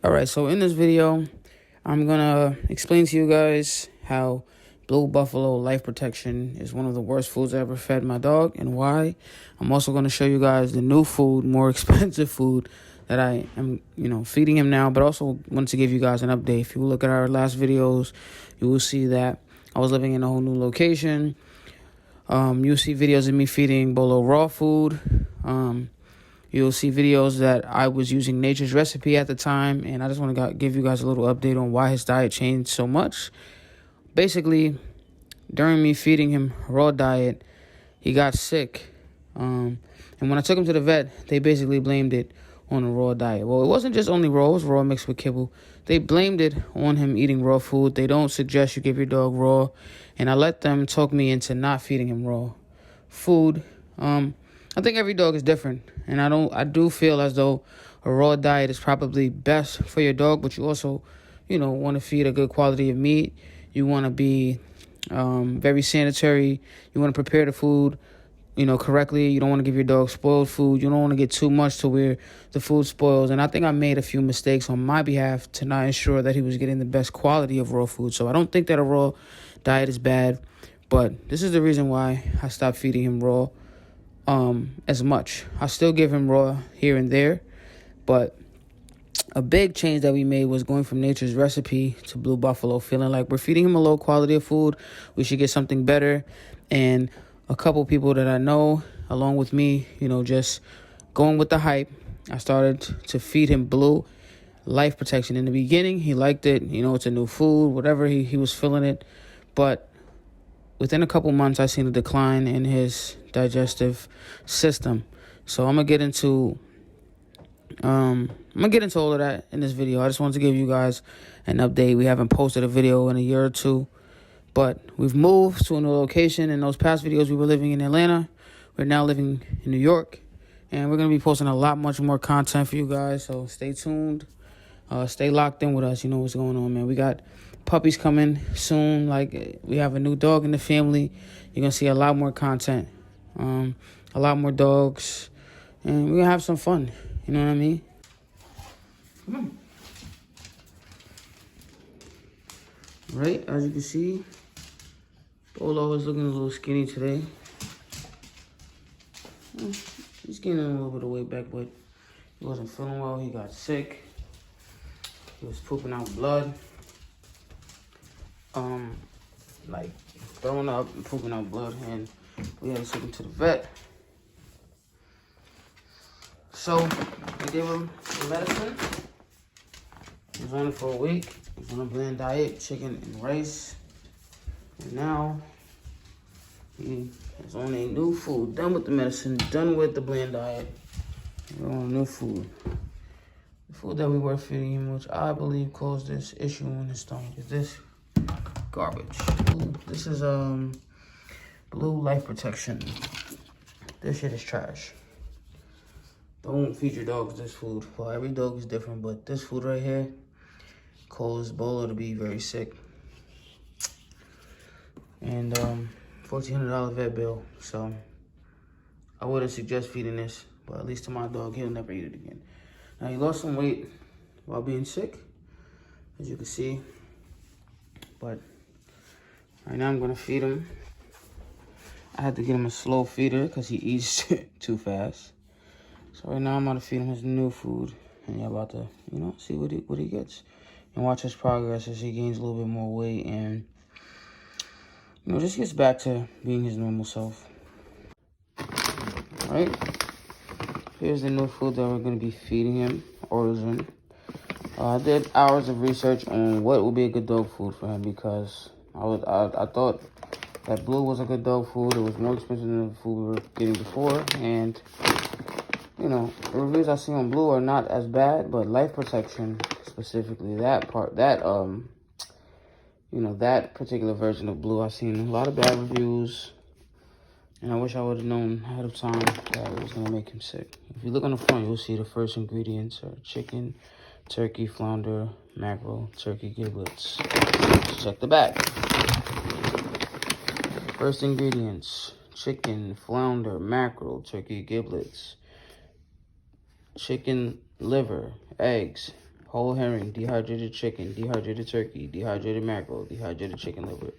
Alright, so in this video, I'm gonna explain to you guys how Blue Buffalo Life Protection is one of the worst foods I ever fed my dog and why. I'm also gonna show you guys the new food, more expensive food that I am, feeding him now, but also want to give you guys an update. If you look at our last videos, you will see that I was living in a whole new location. You'll see videos of me feeding Bolo raw food. You'll see videos that I was using Nature's Recipe at the time, and I just want to give you guys a little update on why his diet changed so much. Basically, during me feeding him raw diet, he got sick. And when I took him to the vet, they basically blamed it on the raw diet. Well, it wasn't just only raw, it was raw mixed with kibble. They blamed it on him eating raw food. They don't suggest you give your dog raw, and I let them talk me into not feeding him raw food. I think every dog is different, and I do feel as though a raw diet is probably best for your dog, but you also, want to feed a good quality of meat. You want to be very sanitary. You want to prepare the food, correctly. You don't want to give your dog spoiled food. You don't want to get too much to where the food spoils. And I think I made a few mistakes on my behalf to not ensure that he was getting the best quality of raw food. So I don't think that a raw diet is bad, but this is the reason why I stopped feeding him raw as much. I still give him raw here and there, but a big change that we made was going from Nature's Recipe to Blue Buffalo, feeling like we're feeding him a low quality of food. We should get something better. And a couple people that I know, along with me, just going with the hype, I started to feed him Blue Life Protection. In the beginning, he liked it. It's a new food, whatever, he was feeling it. But within a couple months, I seen a decline in his digestive system. So I'm gonna get into all of that in this video. I just wanted to give you guys an update. We haven't posted a video in a year or two, but we've moved to a new location. In those past videos, we were living in Atlanta. We're now living in New York, and we're gonna be posting a lot much more content for you guys. So stay tuned. Stay locked in with us. You know what's going on, man. We got puppies coming soon. Like, we have a new dog in the family. You're going to see a lot more content. A lot more dogs. And we're going to have some fun. You know what I mean? Come on. Right, as you can see, Bolo is looking a little skinny today. He's getting a little bit of weight back, but he wasn't feeling well. He got sick. He was pooping out blood. Like throwing up and pooping out blood, and we had to take him to the vet. So we gave him the medicine. He was on it for a week. He was on a bland diet, chicken and rice. And now he is on a new food. Done with the medicine, done with the bland diet. We're on new food. The food that we were feeding him, which I believe caused this issue in his stomach, is this garbage. This is Blue Life Protection. This shit is trash. Don't feed your dogs this food. Well, every dog is different, but this food right here caused Bolo to be very sick. And $1,400 vet bill. So I wouldn't suggest feeding this, but at least to my dog, he'll never eat it again. Now, he lost some weight while being sick, as you can see. But right now I'm gonna feed him. I had to get him a slow feeder because he eats too fast. So right now I'm gonna feed him his new food, and you're about to, see what he gets, and watch his progress as he gains a little bit more weight and, just gets back to being his normal self. All right. Here's the new food that we're gonna be feeding him. Origin. I did hours of research on what would be a good dog food for him because I thought that Blue was a good dog food. It was more expensive than the food we were getting before. And, the reviews I see on Blue are not as bad, but Life Protection, specifically that particular version of Blue, I've seen a lot of bad reviews. And I wish I would have known ahead of time that it was going to make him sick. If you look on the front, you'll see the first ingredients are chicken, turkey, flounder, mackerel, turkey giblets. Let's check the back. First ingredients: chicken, flounder, mackerel, turkey giblets, chicken liver, eggs, whole herring, dehydrated chicken, dehydrated turkey, dehydrated mackerel, dehydrated chicken liver,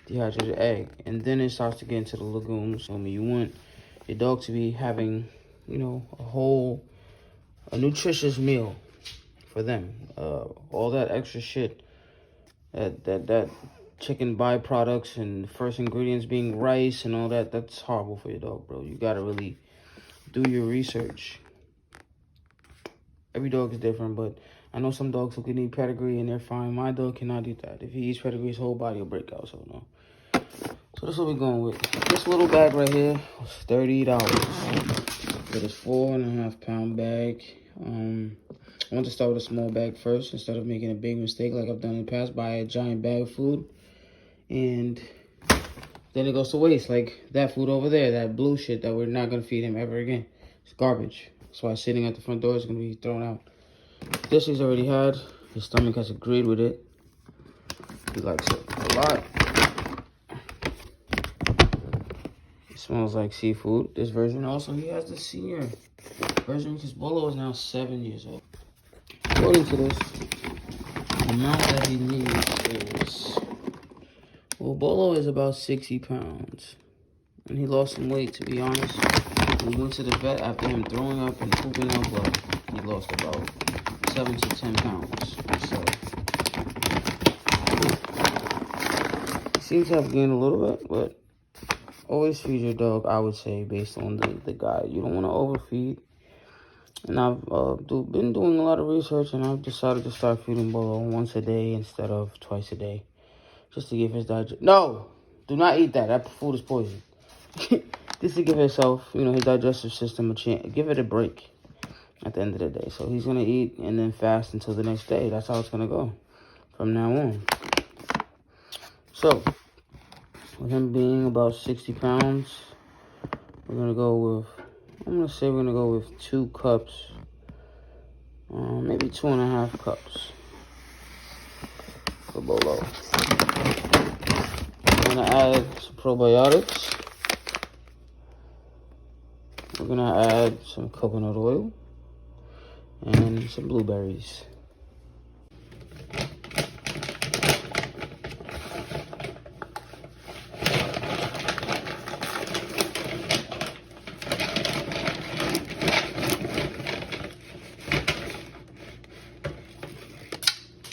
dehydrated egg. And then it starts to get into the legumes. You want your dog to be having, you know, a nutritious meal for them. All that extra shit, that chicken byproducts and first ingredients being rice and all that, that's horrible for your dog, bro. You gotta really do your research. Every dog is different, but I know some dogs who can eat pedigree and they're fine. My dog cannot eat that. If he eats pedigree, his whole body will break out, so no. So that's what we're going with. This little bag right here was $30. For this 4.5 pound bag. I want to start with a small bag first instead of making a big mistake like I've done in the past. Buy a giant bag of food and then it goes to waste, like that food over there, that blue shit that we're not going to feed him ever again. It's garbage. That's why sitting at the front door is going to be thrown out. This he's already had. His stomach has agreed with it. He likes it a lot. It smells like seafood. This version also, he has the senior version because Bolo is now 7 years old. According to this, the amount that he needs is... Well, Bolo is about 60 pounds. And he lost some weight, to be honest. We went to the vet after him throwing up and pooping out blood. He lost about 7 to 10 pounds. So he seems to have gained a little bit, but always feed your dog, I would say, based on the guide. You don't want to overfeed. And I've been doing a lot of research, and I've decided to start feeding Bolo once a day instead of twice a day. Just to give his digest... No! Do not eat that. That food is poison. Just to give himself, you know, his digestive system a chance. Give it a break at the end of the day. So he's going to eat and then fast until the next day. That's how it's going to go from now on. So, with him being about 60 pounds, we're going to go with... I'm going to say we're going to go with 2 cups. Maybe 2.5 cups for Bolo. We're going to add some probiotics. We're going to add some coconut oil and some blueberries.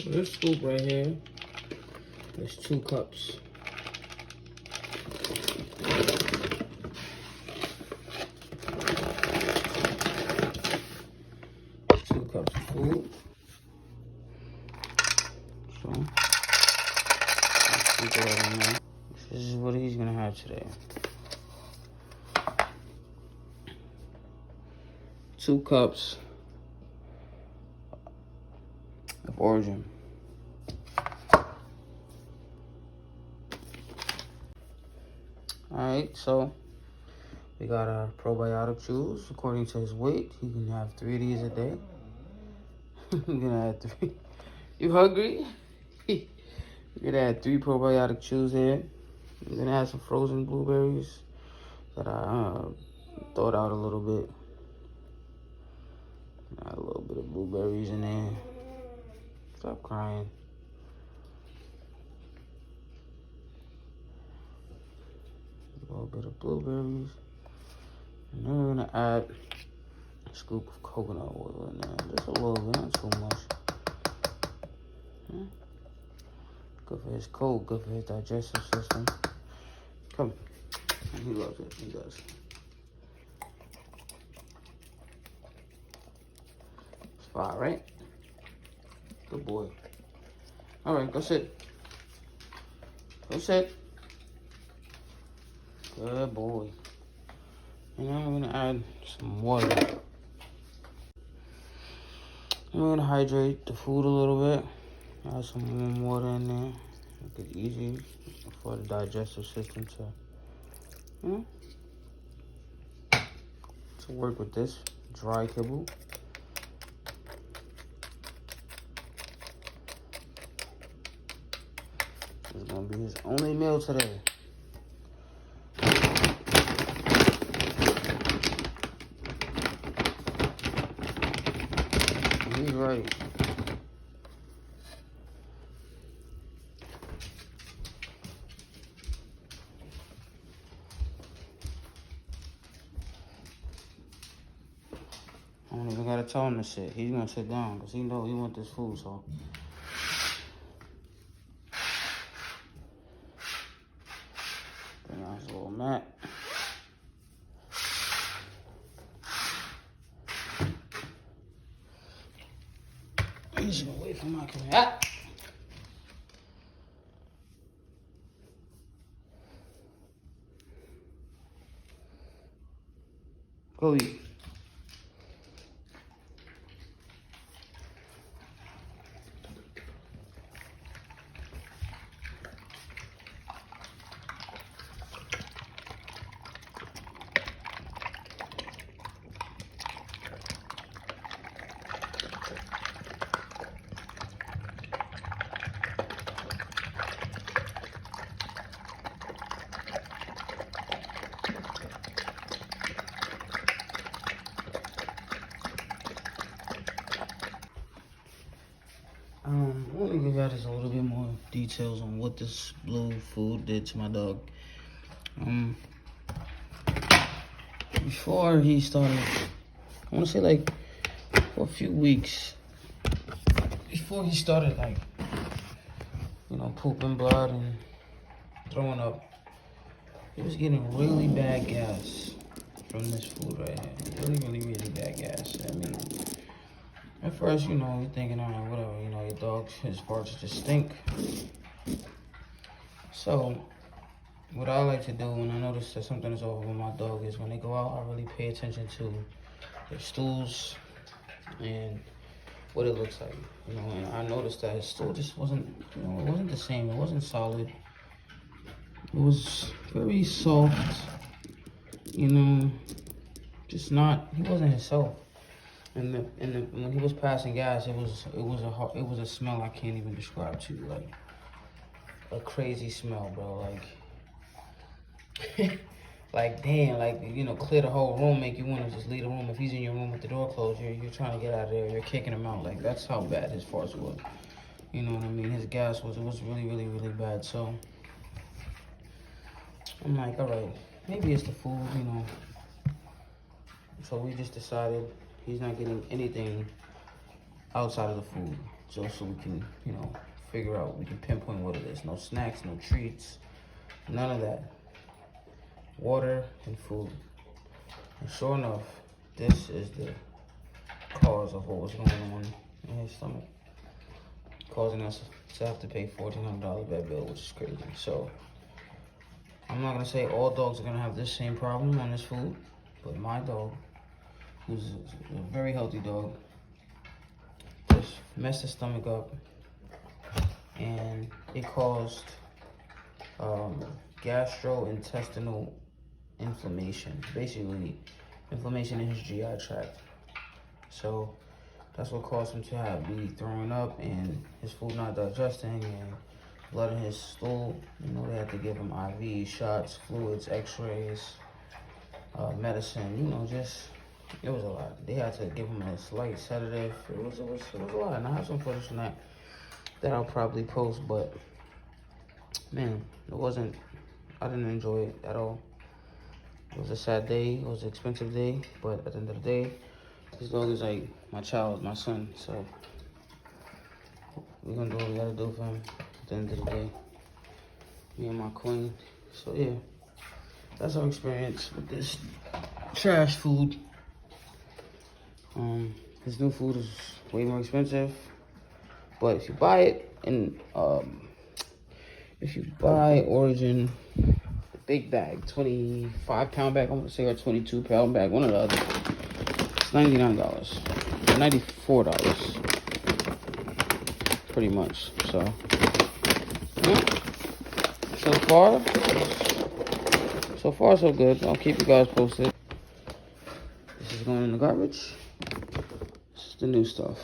This scoop right here is 2 cups. Cups of food. So, let's keep it on there. This is what he's gonna have today. 2 cups of origin. Alright, so we got our probiotic chews. According to his weight, he can have 3 of these a day. I'm gonna add 3. You hungry? We're gonna add 3 probiotic chews here. I'm gonna add some frozen blueberries that I thawed out a little bit. Add a little bit of blueberries in there. Stop crying. A little bit of blueberries. And then we're gonna add a scoop of coconut oil in there. Just a little bit, not too much. Good for his cold, good for his digestive system. Come. He loves it, he does. It's fine, right? Good boy. Alright, go sit. Go sit. Good boy. And now we're gonna add some water. And we're gonna hydrate the food a little bit. Add some warm water in there. Make it easy for the digestive system to work with this dry kibble. This is gonna be his only meal today. And he's ready. tell him to sit. He's gonna sit down because he know he want this food, so. Bring out his little mat. He's gonna wait for my coming out. Go eat. I want to give y'all just a little bit more details on what this blue food did to my dog. Before he started, I want to say like for a few weeks, before he started like, you know, pooping blood and throwing up, he was getting really bad gas from this food right here. Really bad gas. I mean, at first, you know, you're thinking, all right, whatever, you know, your dog, his farts just stink. So, what I like to do when I notice that something is off with my dog is when they go out, I really pay attention to their stools and what it looks like. You know, and I noticed that his stool just wasn't, you know, it wasn't the same. It wasn't solid. It was very soft, you know, just not, he wasn't himself. And when he was passing gas, it was a smell I can't even describe to you, like a crazy smell, bro. Like, like damn, like, you know, clear the whole room, make you want to just leave the room. If he's in your room with the door closed, you're trying to get out of there. You're kicking him out. Like, that's how bad his farts was. You know what I mean? His gas was really bad. So I'm like, all right, maybe it's the food, you know. So we just decided he's not getting anything outside of the food, just so we can, you know, figure out, we can pinpoint what it is. No snacks, no treats, none of that. Water and food. And sure enough, this is the cause of what was going on in his stomach, causing us to have to pay $1,400 vet bill, which is crazy. So I'm not gonna say all dogs are gonna have this same problem on this food, but my dog, who's a very healthy dog, just messed his stomach up, and it caused gastrointestinal inflammation, basically inflammation in his GI tract. So that's what caused him to be throwing up and his food not digesting and blood in his stool. You know, they had to give him IV shots, fluids, x-rays, medicine, you know, just, it was a lot. They had to give him a slight sedative. It was a lot. And I have some footage from that I'll probably post, but man, I didn't enjoy it at all. It was a sad day. It was an expensive day, but at the end of the day, this dog is like my child, my son. So we're gonna do what we gotta do for him at the end of the day. Me and my queen. So yeah, that's our experience with this trash food. This new food is way more expensive, but if you buy it in, if you buy Origin, the big bag, 25-pound bag, I want to say, or 22-pound bag, one or the other, it's $99, or $94, pretty much. So, yeah. So far so good. I'll keep you guys posted. This is going in the garbage. This is the new stuff.